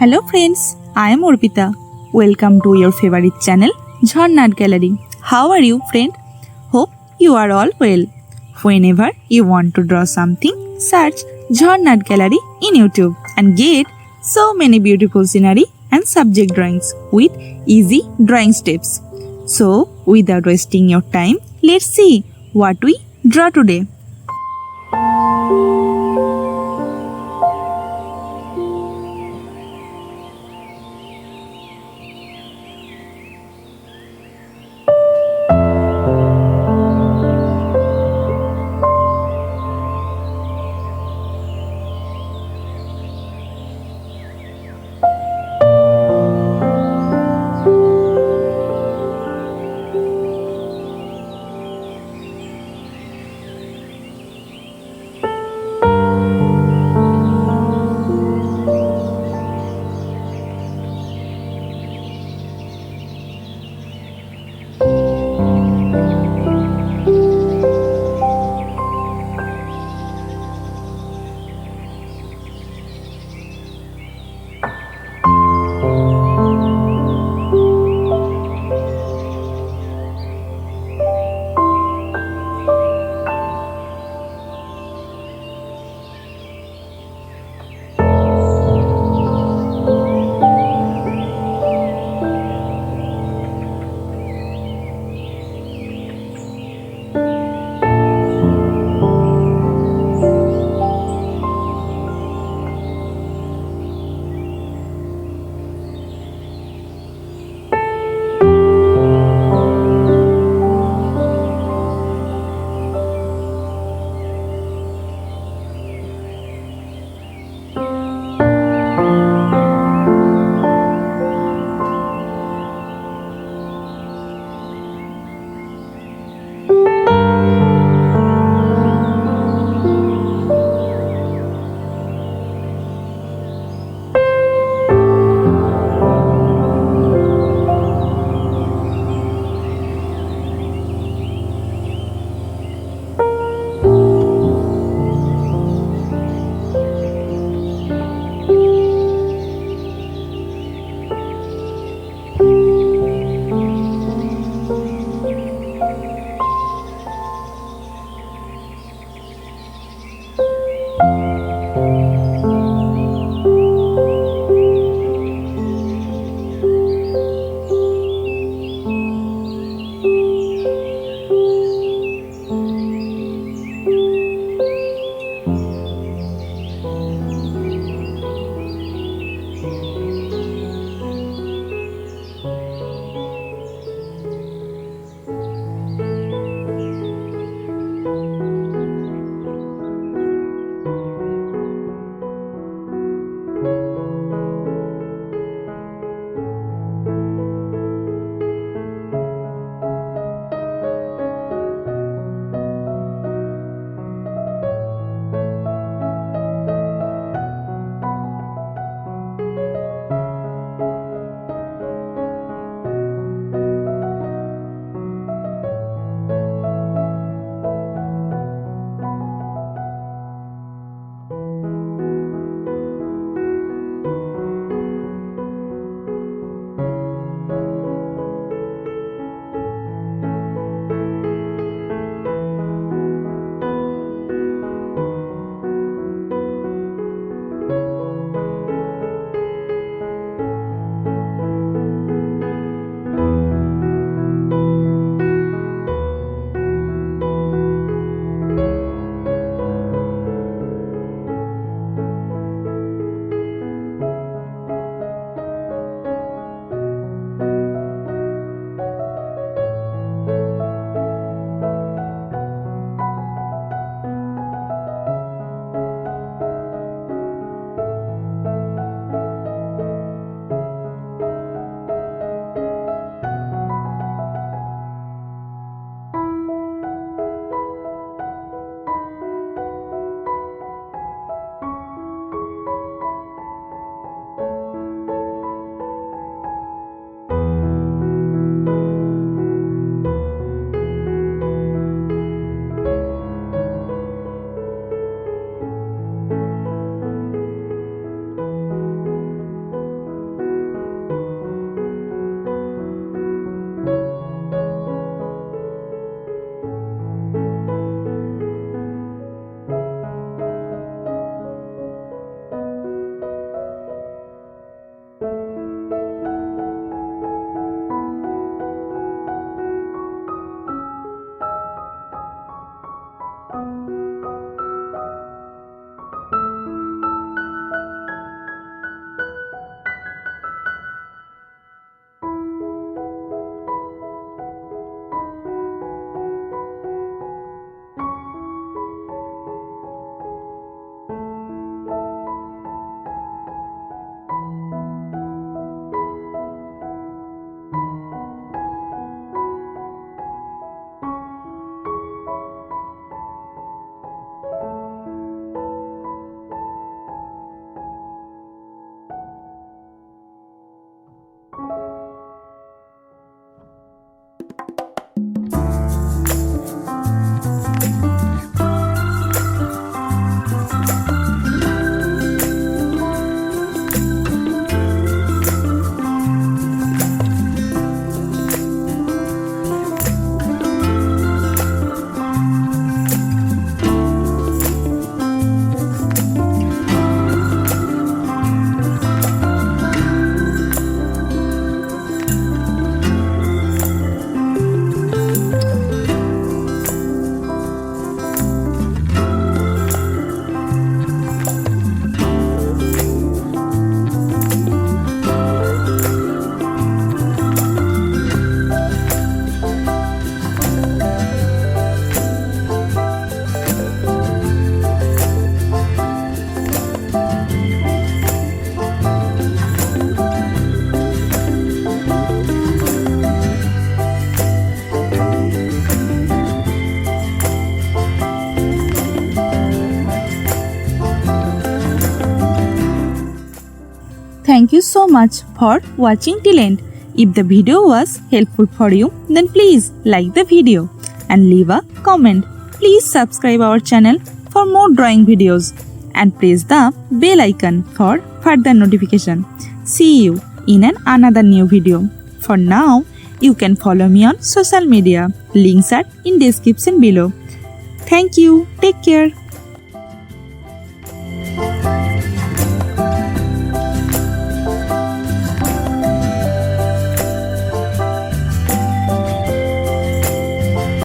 Hello friends, I am Arpita. Welcome to your favorite channel, Jharnat Gallery. How are you, friend? Hope you are all well. Whenever you want to draw something, search Jharnat Gallery in YouTube and get so many beautiful scenery and subject drawings with easy drawing steps. So, without wasting your time, let's see what we draw today. Thank you so much for watching till end. If the video was helpful for you, then please like the video and leave a comment. Please subscribe our channel for more drawing videos and press the bell icon for further notification. See you in another new video. For now, you can follow me on social media. Links are in description below. Thank you. Take care.